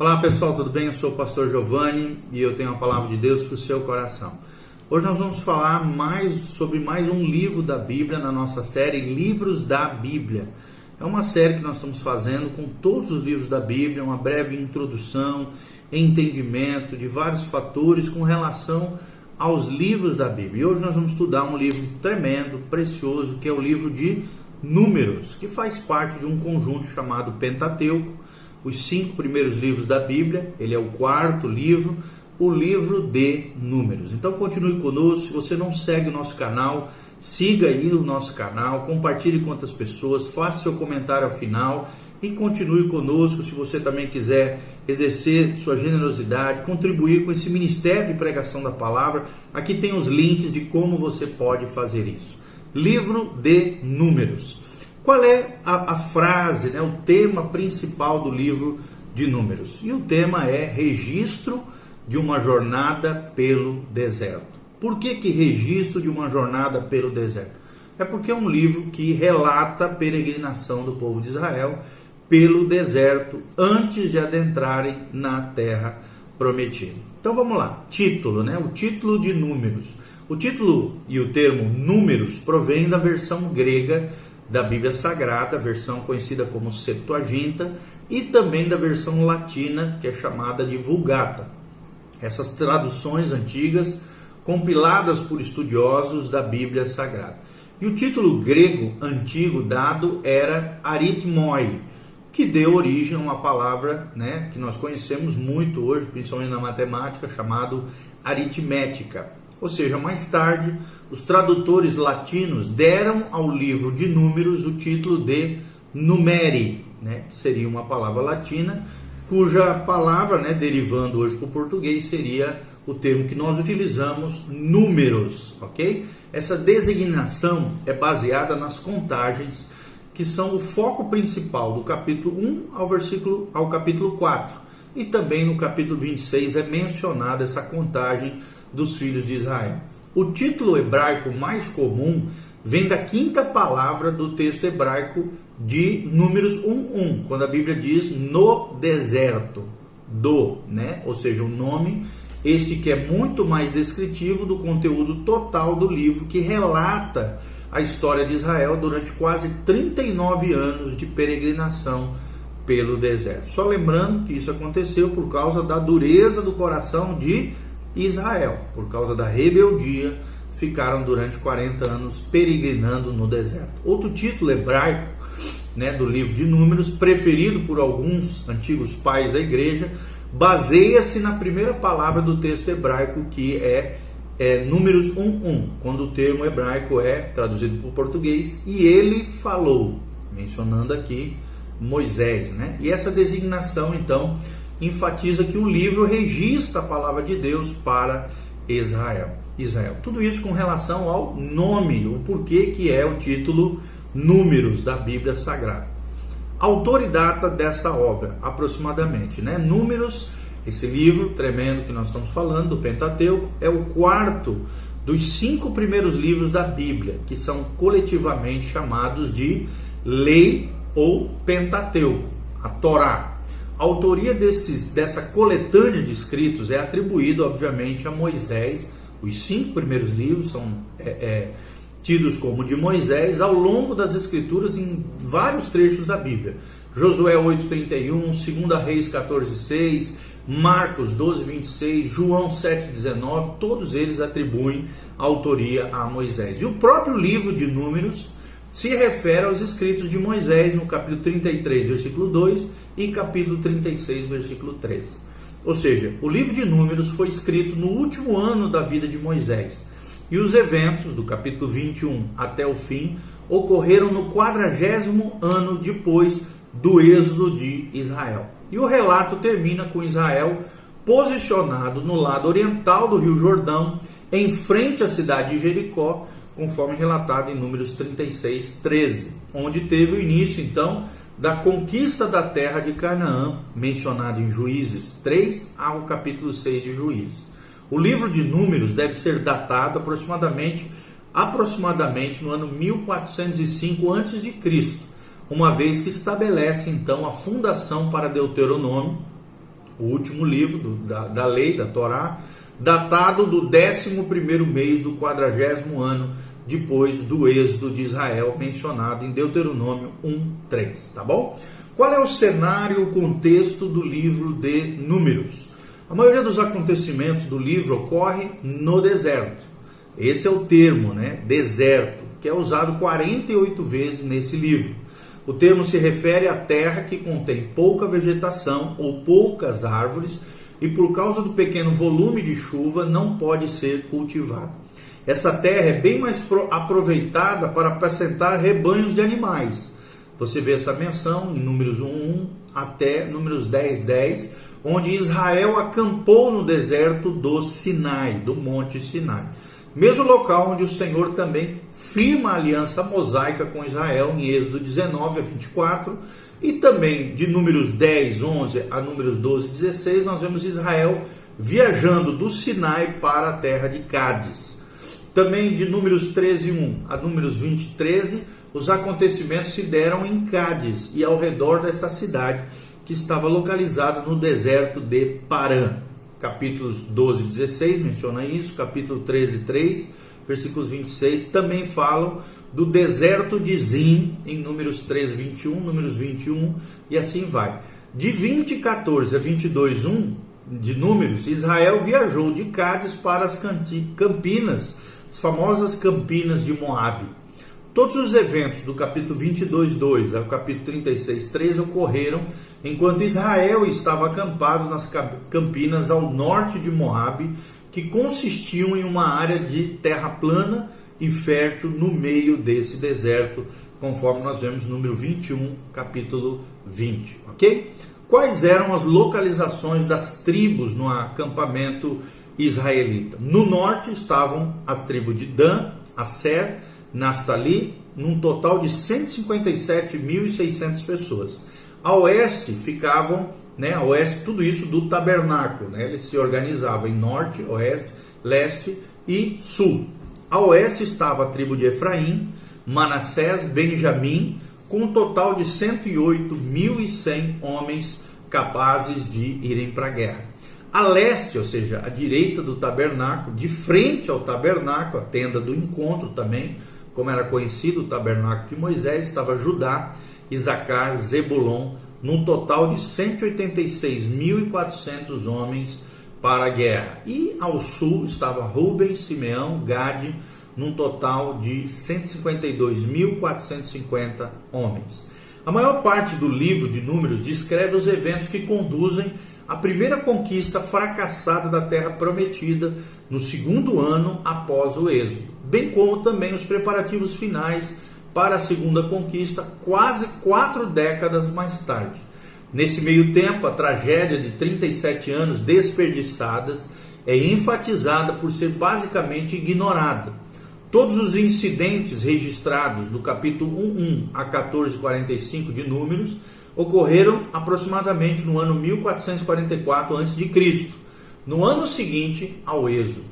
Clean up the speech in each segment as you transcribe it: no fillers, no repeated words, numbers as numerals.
Olá pessoal, tudo bem? Eu sou o pastor Giovanni e eu tenho a palavra de Deus para o seu coração. Hoje nós vamos falar sobre mais um livro da Bíblia na nossa série Livros da Bíblia. É uma série que nós estamos fazendo com todos os livros da Bíblia, uma breve introdução, entendimento de vários fatores com relação aos livros da Bíblia. E hoje nós vamos estudar um livro tremendo, precioso, que é o livro de Números, que faz parte de um conjunto chamado Pentateuco, os 5 primeiros livros da Bíblia. Ele é o 4º livro, o livro de Números. Então continue conosco. Se você não segue o nosso canal, siga aí o nosso canal, compartilhe com outras pessoas, faça seu comentário ao final e continue conosco. Se você também quiser exercer sua generosidade, contribuir com esse ministério de pregação da palavra, aqui tem os links de como você pode fazer isso. Livro de Números. Qual é a frase, o tema principal do livro de Números? E o tema é registro de uma jornada pelo deserto. Por que registro de uma jornada pelo deserto? É porque é um livro que relata a peregrinação do povo de Israel pelo deserto antes de adentrarem na terra prometida. Então vamos lá, título, o título de Números. O título e o termo Números provém da versão grega da Bíblia Sagrada, versão conhecida como Septuaginta, e também da versão latina, que é chamada de Vulgata. Essas traduções antigas, compiladas por estudiosos da Bíblia Sagrada. E o título grego antigo dado era aritmoi, que deu origem a uma palavra que nós conhecemos muito hoje, principalmente na matemática, chamado aritmética. Ou seja, mais tarde, os tradutores latinos deram ao livro de Números o título de Numeri, que seria uma palavra latina, cuja palavra, derivando hoje para o português, seria o termo que nós utilizamos, números, ok? Essa designação é baseada nas contagens, que são o foco principal do capítulo 1 ao capítulo 4. E também no capítulo 26 é mencionada essa contagem dos filhos de Israel. O título hebraico mais comum vem da 5ª palavra do texto hebraico de Números 1:1, quando a Bíblia diz no deserto, ou seja, o nome este que é muito mais descritivo do conteúdo total do livro, que relata a história de Israel durante quase 39 anos de peregrinação pelo deserto. Só lembrando que isso aconteceu por causa da dureza do coração de Israel, por causa da rebeldia, ficaram durante 40 anos peregrinando no deserto. Outro título hebraico do livro de Números, preferido por alguns antigos pais da igreja, baseia-se na primeira palavra do texto hebraico, que é Números 1:1, quando o termo hebraico é traduzido para o português, e ele falou, mencionando aqui Moisés, E essa designação, então, enfatiza que o livro registra a palavra de Deus para Israel. Tudo isso com relação ao nome, o porquê que é o título Números da Bíblia Sagrada. Autor e data dessa obra, aproximadamente, Números, esse livro tremendo que nós estamos falando, do Pentateuco, é o 4º dos 5 primeiros livros da Bíblia, que são coletivamente chamados de Lei ou Pentateuco, a Torá. A autoria dessa coletânea de escritos é atribuída, obviamente, a Moisés. Os 5 primeiros livros são tidos como de Moisés ao longo das escrituras em vários trechos da Bíblia. Josué 8:31, 2 Reis 14:6, Marcos 12:26, João 7:19, todos eles atribuem a autoria a Moisés. E o próprio livro de Números se refere aos escritos de Moisés no capítulo 33, versículo 2 e capítulo 36, versículo 3. Ou seja, o livro de Números foi escrito no último ano da vida de Moisés. E os eventos do capítulo 21 até o fim ocorreram no 40º ano depois do êxodo de Israel. E o relato termina com Israel posicionado no lado oriental do Rio Jordão, em frente à cidade de Jericó, conforme relatado em Números 36:13, onde teve o início, então, da conquista da terra de Canaã, mencionado em Juízes 3 ao capítulo 6 de Juízes. O livro de Números deve ser datado aproximadamente no ano 1405 a.C., uma vez que estabelece, então, a fundação para Deuteronômio, o último livro da lei, da Torá, datado do 11º mês do 40º ano depois do êxodo de Israel, mencionado em Deuteronômio 1:3, tá bom? Qual é o cenário, o contexto do livro de Números? A maioria dos acontecimentos do livro ocorre no deserto. Esse é o termo, né? Deserto, que é usado 48 vezes nesse livro. O termo se refere à terra que contém pouca vegetação ou poucas árvores e por causa do pequeno volume de chuva não pode ser cultivada. Essa terra é bem mais aproveitada para apacentar rebanhos de animais. Você vê essa menção em Números 1:1 até Números 10:10, onde Israel acampou no deserto do Sinai, do Monte Sinai. Mesmo local onde o Senhor também firma a aliança mosaica com Israel em Êxodo 19-24, e também de Números 10:11 a Números 12:16, nós vemos Israel viajando do Sinai para a terra de Cádiz. Também de Números 13:1 a Números 20:13, os acontecimentos se deram em Cádiz e ao redor dessa cidade, que estava localizada no deserto de Parã. Capítulos 12:16 menciona isso, capítulo 13:3, versículos 26, também falam do deserto de Zim, em Números 13:21, Números 21, e assim vai. De 20:14 a 22:1 de Números, Israel viajou de Cádiz para as Campinas, as famosas Campinas de Moabe. Todos os eventos do capítulo 22:2 ao capítulo 36:3 ocorreram enquanto Israel estava acampado nas Campinas ao norte de Moabe, que consistiam em uma área de terra plana e fértil no meio desse deserto, conforme nós vemos no número 21, capítulo 20, ok? Quais eram as localizações das tribos no acampamento israelita? No norte estavam as tribos de Dan, Aser, Naftali, num total de 157.600 pessoas. A oeste ficavam, a oeste, tudo isso do tabernáculo, eles se organizavam em norte, oeste, leste e sul. A oeste estava a tribo de Efraim, Manassés, Benjamim, com um total de 108.100 homens capazes de irem para a guerra. A leste, ou seja, a direita do tabernáculo, de frente ao tabernáculo, a tenda do encontro também, como era conhecido o tabernáculo de Moisés, estava Judá, Isacar, Zebulon, num total de 186.400 homens para a guerra. E ao sul estava Ruben, Simeão, Gade, num total de 152.450 homens. A maior parte do livro de Números descreve os eventos que conduzem à primeira conquista fracassada da terra prometida no segundo ano após o êxodo, bem como também os preparativos finais para a segunda conquista, quase 4 décadas mais tarde. Nesse meio tempo, a tragédia de 37 anos desperdiçadas é enfatizada por ser basicamente ignorada. Todos os incidentes registrados do capítulo 1:1 a 14:45 de Números ocorreram aproximadamente no ano 1444 a.C., no ano seguinte ao êxodo.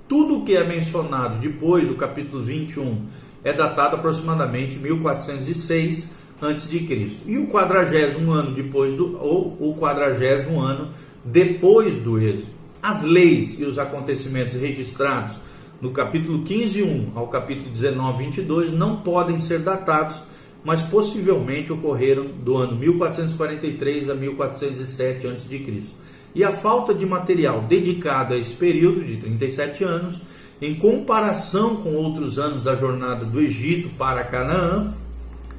Tudo o que é mencionado depois do capítulo 21 é datado aproximadamente 1406 a.C. E o 40º ano depois o 40º ano depois do êxodo. As leis e os acontecimentos registrados no capítulo 15:1 ao capítulo 19:22 não podem ser datados, mas possivelmente ocorreram do ano 1443 a 1407 a.C. E a falta de material dedicado a esse período de 37 anos, em comparação com outros anos da jornada do Egito para Canaã,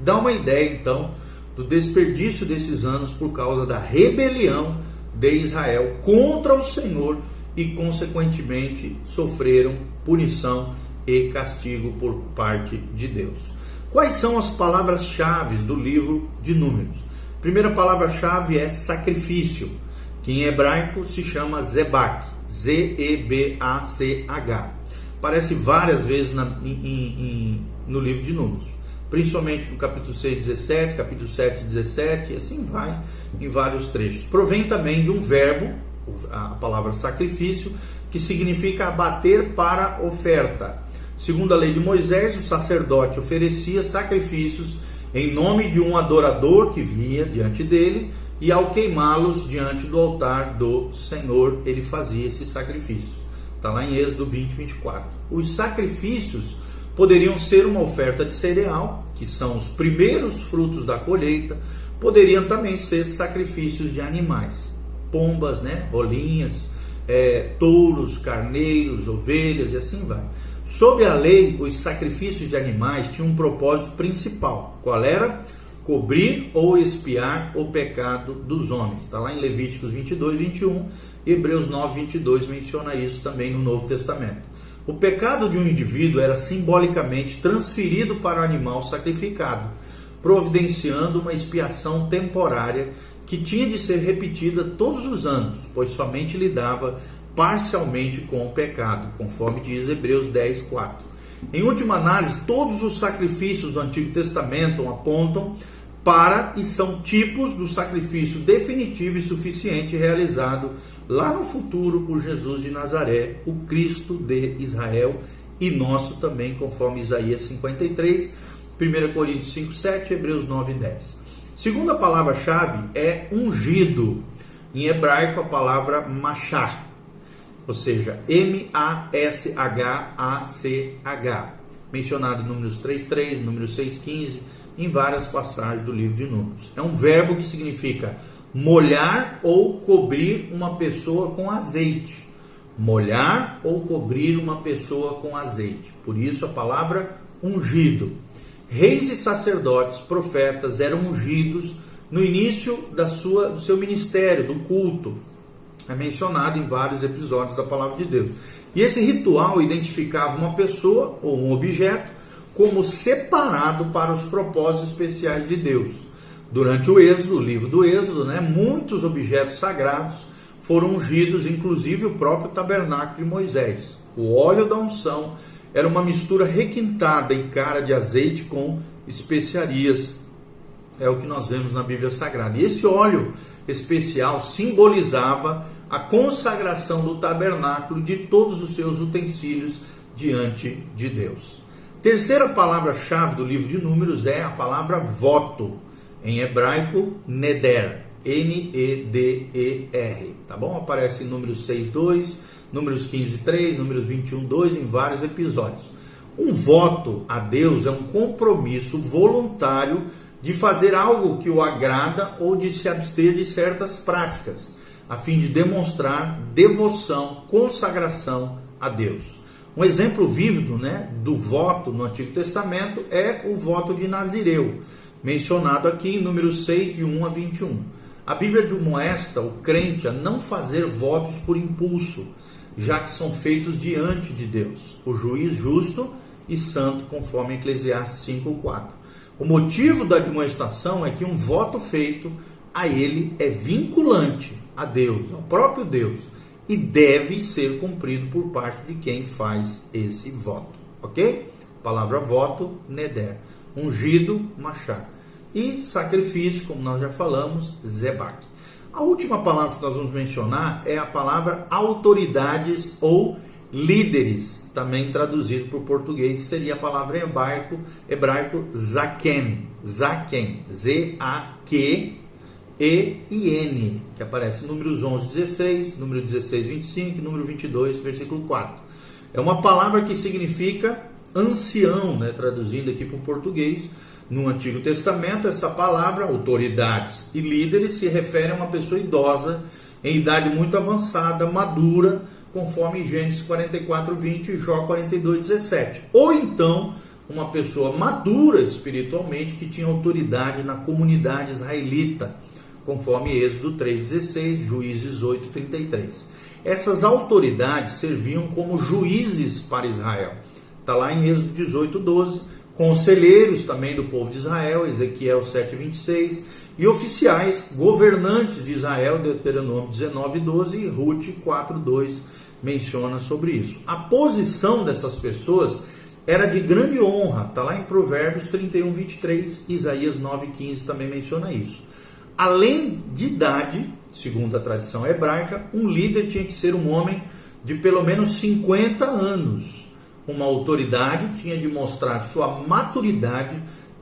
dá uma ideia então do desperdício desses anos por causa da rebelião de Israel contra o Senhor e consequentemente sofreram punição e castigo por parte de Deus. Quais são as palavras-chave do livro de Números? A primeira palavra-chave é sacrifício, que em hebraico se chama Zebach, Z-E-B-A-C-H. Aparece várias vezes no livro de Números, principalmente no capítulo 6:17, capítulo 7:17, e assim vai em vários trechos. Provém também de um verbo, a palavra sacrifício, que significa abater para oferta. Segundo a lei de Moisés, o sacerdote oferecia sacrifícios em nome de um adorador que vinha diante dele, e ao queimá-los diante do altar do Senhor, ele fazia esse sacrifício. Está lá em Êxodo 20, 24. Os sacrifícios poderiam ser uma oferta de cereal, que são os primeiros frutos da colheita, poderiam também ser sacrifícios de animais, pombas, rolinhas, touros, carneiros, ovelhas e assim vai. Sob a lei, os sacrifícios de animais tinham um propósito principal. Qual era? Cobrir ou expiar o pecado dos homens. Está lá em Levíticos 22, 21, e Hebreus 9, 22 menciona isso também no Novo Testamento. O pecado de um indivíduo era simbolicamente transferido para o animal sacrificado, providenciando uma expiação temporária que tinha de ser repetida todos os anos, pois somente lidava parcialmente com o pecado, conforme diz Hebreus 10, 4. Em última análise, todos os sacrifícios do Antigo Testamento apontam para e são tipos do sacrifício definitivo e suficiente realizado lá no futuro por Jesus de Nazaré, o Cristo de Israel e nosso também, conforme Isaías 53, 1 Coríntios 5, 7, Hebreus 9, 10. Segunda palavra-chave é ungido, em hebraico a palavra machar, ou seja, M-A-S-H-A-C-H, mencionado em Números 3:3, Números 6:15, em várias passagens do livro de Números. É um verbo que significa molhar ou cobrir uma pessoa com azeite. Molhar ou cobrir uma pessoa com azeite. Por isso a palavra ungido. Reis e sacerdotes, profetas eram ungidos no início do seu ministério, do culto. É mencionado em vários episódios da palavra de Deus. E esse ritual identificava uma pessoa ou um objeto como separado para os propósitos especiais de Deus. Durante o Êxodo, o livro do Êxodo, muitos objetos sagrados foram ungidos, inclusive o próprio tabernáculo de Moisés. O óleo da unção era uma mistura requintada e cara de azeite com especiarias. É o que nós vemos na Bíblia Sagrada. E esse óleo especial simbolizava a consagração do tabernáculo de todos os seus utensílios diante de Deus. Terceira palavra-chave do livro de Números é a palavra voto, em hebraico neder, N-E-D-E-R, tá bom? Aparece em Números 6:2, Números 15:3, Números 21:2, em vários episódios. Um voto a Deus é um compromisso voluntário de fazer algo que o agrada ou de se abster de certas práticas, a fim de demonstrar devoção, consagração a Deus. Um exemplo vívido, do voto no Antigo Testamento é o voto de Nazireu, mencionado aqui em Números 6, de 1 a 21. A Bíblia admoesta o crente a não fazer votos por impulso, já que são feitos diante de Deus, o juiz justo e santo, conforme Eclesiastes 5:4. O motivo da admoestação é que um voto feito a ele é vinculante a Deus, ao próprio Deus, e deve ser cumprido por parte de quem faz esse voto, ok? Palavra voto, neder. Ungido, machar. E sacrifício, como nós já falamos, zebach. A última palavra que nós vamos mencionar é a palavra autoridades ou líderes, também traduzido para o português, que seria a palavra em hebraico zaken, Z-A-Q-E-I-N, que aparece em Números 11:16, número 16:25, número 22, versículo 4. É uma palavra que significa ancião, traduzindo aqui para o português. No Antigo Testamento, essa palavra, autoridades e líderes, se refere a uma pessoa idosa, em idade muito avançada, madura, conforme Gênesis 44:20 e Jó 42:17. Ou então, uma pessoa madura espiritualmente, que tinha autoridade na comunidade israelita, conforme Êxodo 3:16, Juízes 8:33. Essas autoridades serviam como juízes para Israel. Está lá em Êxodo 18:12, conselheiros também do povo de Israel, Ezequiel 7:26, e oficiais, governantes de Israel, Deuteronômio 19:12 e Ruth 4:2 menciona sobre isso. A posição dessas pessoas era de grande honra, está lá em Provérbios 31:23, Isaías 9:15 também menciona isso. Além de idade, segundo a tradição hebraica, um líder tinha que ser um homem de pelo menos 50 anos. Uma autoridade tinha de mostrar sua maturidade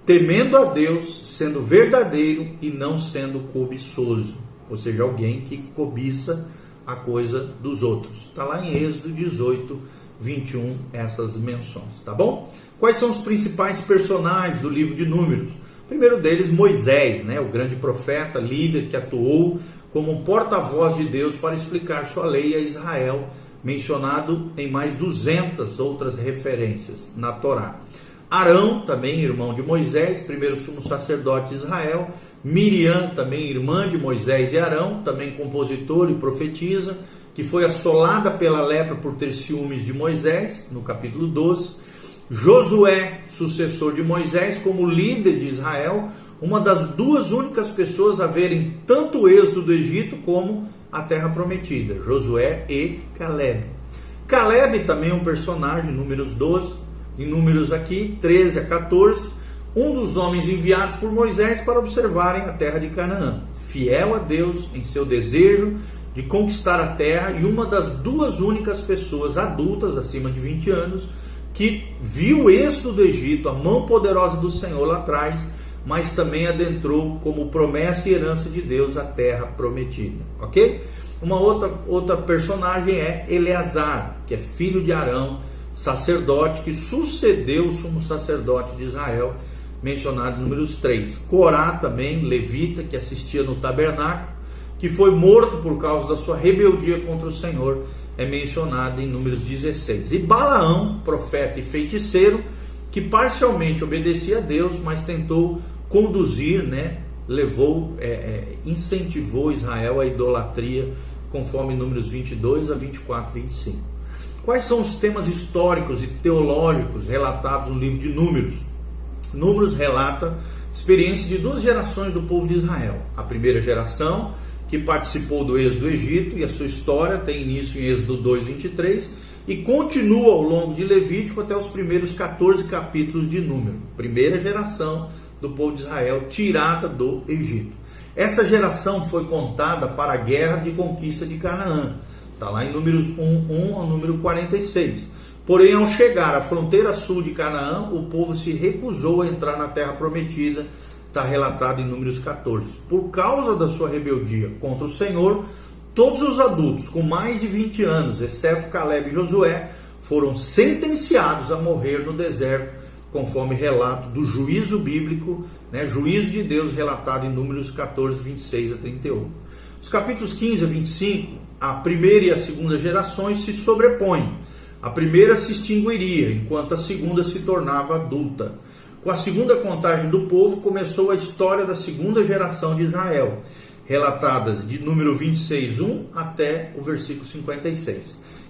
temendo a Deus, sendo verdadeiro e não sendo cobiçoso. Ou seja, alguém que cobiça a coisa dos outros. Está lá em Êxodo 18, 21, essas menções, tá bom? Quais são os principais personagens do livro de Números? O primeiro deles, Moisés, né? O grande profeta, líder que atuou como um porta-voz de Deus para explicar sua lei a Israel, mencionado em mais 200 outras referências na Torá. Arão, também irmão de Moisés, primeiro sumo sacerdote de Israel. Miriam, também irmã de Moisés e Arão, também compositor e profetisa, que foi assolada pela lepra por ter ciúmes de Moisés, no capítulo 12. Josué, sucessor de Moisés, como líder de Israel, uma das duas únicas pessoas a verem tanto o êxodo do Egito como a terra prometida, Josué e Caleb. Caleb também é um personagem, Números 12, em Números aqui, 13 a 14, um dos homens enviados por Moisés para observarem a terra de Canaã, fiel a Deus em seu desejo de conquistar a terra e uma das duas únicas pessoas adultas, acima de 20 anos, que viu o êxodo do Egito, a mão poderosa do Senhor lá atrás, mas também adentrou como promessa e herança de Deus a terra prometida, ok? Uma outra personagem é Eleazar, que é filho de Arão, sacerdote, que sucedeu o sumo sacerdote de Israel, mencionado em Números 3. Corá também, levita, que assistia no tabernáculo, que foi morto por causa da sua rebeldia contra o Senhor, é mencionado em Números 16. E Balaão, profeta e feiticeiro, que parcialmente obedecia a Deus, mas tentou conduzir, incentivou Israel à idolatria, conforme Números 22 a 24, 25. Quais são os temas históricos e teológicos relatados no livro de Números? Números relata a experiência de duas gerações do povo de Israel. A primeira geração, que participou do êxodo do Egito, e a sua história tem início em Êxodo 2, 23, e continua ao longo de Levítico até os primeiros 14 capítulos de Números. Primeira geração do povo de Israel tirada do Egito. Essa geração foi contada para a guerra de conquista de Canaã. Está lá em Números 1 ao número 46. Porém, ao chegar à fronteira sul de Canaã, o povo se recusou a entrar na terra prometida. Está relatado em Números 14. Por causa da sua rebeldia contra o Senhor, todos os adultos com mais de 20 anos, exceto Caleb e Josué, foram sentenciados a morrer no deserto, conforme relato do juízo bíblico, juízo de Deus relatado em Números 14, 26 a 31. Os capítulos 15 a 25, a primeira e a segunda gerações se sobrepõem. A primeira se extinguiria, enquanto a segunda se tornava adulta. Com a segunda contagem do povo, começou a história da segunda geração de Israel, relatadas de número 26, 1 até o versículo 56.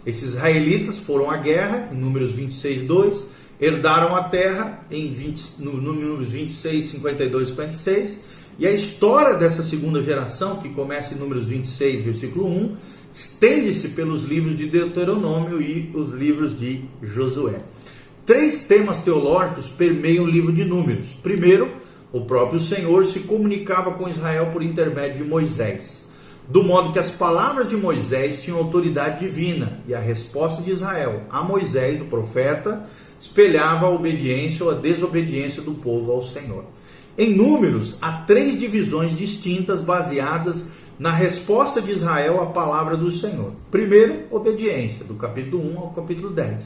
Esses israelitas foram à guerra, em Números 26, 2, herdaram a terra no Números 26, 52 e 56, e a história dessa segunda geração, que começa em Números 26, versículo 1, estende-se pelos livros de Deuteronômio e os livros de Josué. 3 temas teológicos permeiam o livro de Números. Primeiro, o próprio Senhor se comunicava com Israel por intermédio de Moisés, do modo que as palavras de Moisés tinham autoridade divina, e a resposta de Israel a Moisés, o profeta, espelhava a obediência ou a desobediência do povo ao Senhor. Em Números, há 3 divisões distintas baseadas na resposta de Israel à palavra do Senhor. Primeiro, obediência, do capítulo 1 ao capítulo 10.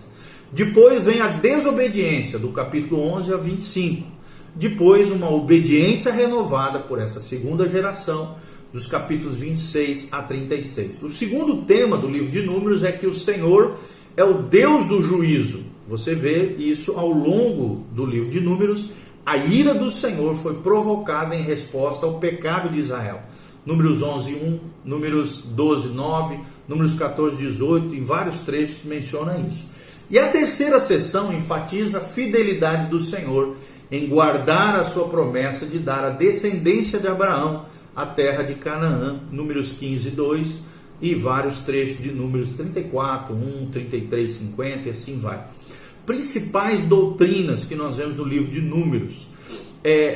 Depois vem a desobediência, do capítulo 11 a 25. Depois, uma obediência renovada por essa segunda geração, dos capítulos 26 a 36. O segundo tema do livro de Números é que o Senhor é o Deus do juízo. Você vê isso ao longo do livro de Números. A ira do Senhor foi provocada em resposta ao pecado de Israel. Números 11, 1, Números 12, 9, Números 14, 18, em vários trechos menciona isso. E a terceira seção enfatiza a fidelidade do Senhor em guardar a sua promessa de dar à descendência de Abraão a terra de Canaã, Números 15, 2, e vários trechos de Números 34, 1, 33, 50 e assim vai. Principais doutrinas que nós vemos no livro de Números: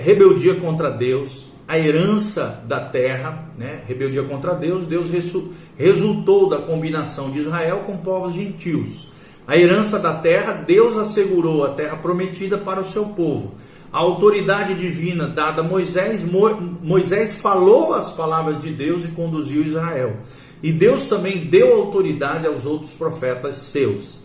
rebeldia contra Deus, a herança da terra, rebeldia contra Deus. Deus resultou da combinação de Israel com povos gentios. A herança da terra, Deus assegurou a terra prometida para o seu povo. A autoridade divina dada a Moisés, Moisés falou as palavras de Deus e conduziu Israel. E Deus também deu autoridade aos outros profetas seus.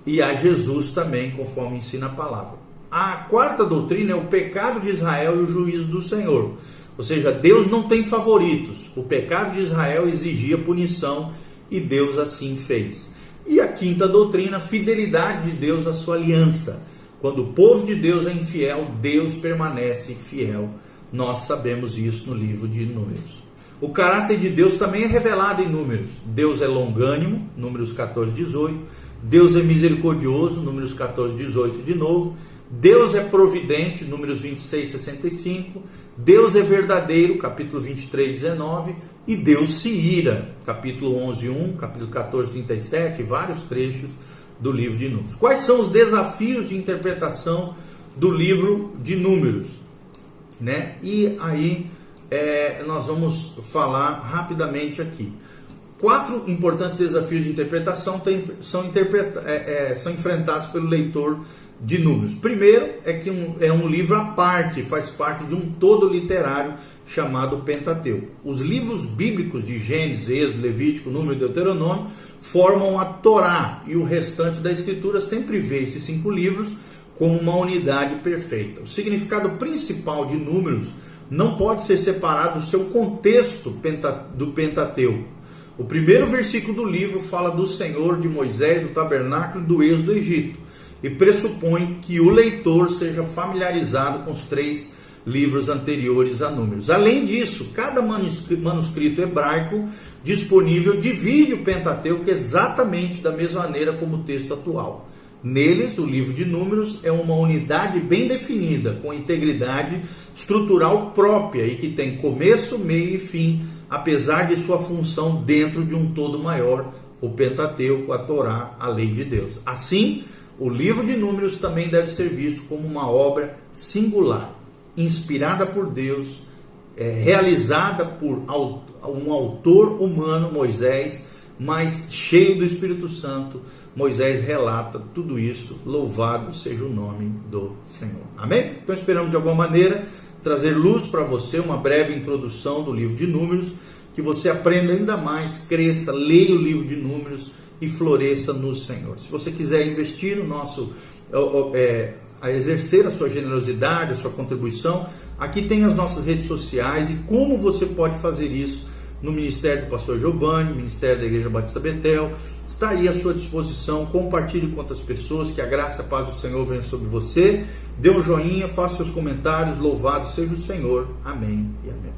E a Jesus também, conforme ensina a palavra. A quarta doutrina é o pecado de Israel e o juízo do Senhor. Ou seja, Deus não tem favoritos. O pecado de Israel exigia punição e Deus assim fez. E a quinta doutrina, fidelidade de Deus à sua aliança. Quando o povo de Deus é infiel, Deus permanece fiel. Nós sabemos isso no livro de Números. O caráter de Deus também é revelado em Números. Deus é longânimo, Números 14, 18. Deus é misericordioso, Números 14, 18 de novo. Deus é providente, Números 26, 65. Deus é verdadeiro, capítulo 23, 19. E Deus se ira, capítulo 11, 1, capítulo 14, 37, vários trechos do livro de Números. Quais são os desafios de interpretação do livro de Números? Né? E aí nós vamos falar rapidamente aqui. 4 importantes desafios de interpretação são enfrentados pelo leitor de Números. Primeiro é que é um livro à parte, faz parte de um todo literário chamado Pentateuco. Os livros bíblicos de Gênesis, Êxodo, Levítico, Número e Deuteronômio formam a Torá, e o restante da Escritura sempre vê esses 5 livros como uma unidade perfeita. O significado principal de Números não pode ser separado do seu contexto do Pentateuco. O primeiro versículo do livro fala do Senhor, de Moisés, do tabernáculo e do êxodo do Egito, e pressupõe que o leitor seja familiarizado com os 3 livros anteriores a Números. Além disso, cada manuscrito hebraico disponível divide o Pentateuco exatamente da mesma maneira como o texto atual. Neles, o livro de Números é uma unidade bem definida, com integridade estrutural própria e que tem começo, meio e fim, apesar de sua função dentro de um todo maior, o Pentateuco, a Torá, a lei de Deus. Assim, o livro de Números também deve ser visto como uma obra singular, inspirada por Deus, realizada por um autor humano, Moisés, mas cheio do Espírito Santo. Moisés relata tudo isso. Louvado seja o nome do Senhor. Amém? Então esperamos de alguma maneira trazer luz para você, uma breve introdução do livro de Números, que você aprenda ainda mais, cresça, leia o livro de Números e floresça no Senhor. Se você quiser investir no nosso, a exercer a sua generosidade, a sua contribuição, aqui tem as nossas redes sociais e como você pode fazer isso no Ministério do Pastor Giovanni, Ministério da Igreja Batista Betel. Está aí à sua disposição. Compartilhe com outras pessoas, que a graça e a paz do Senhor venha sobre você. Dê um joinha, faça seus comentários. Louvado seja o Senhor. Amém e amém.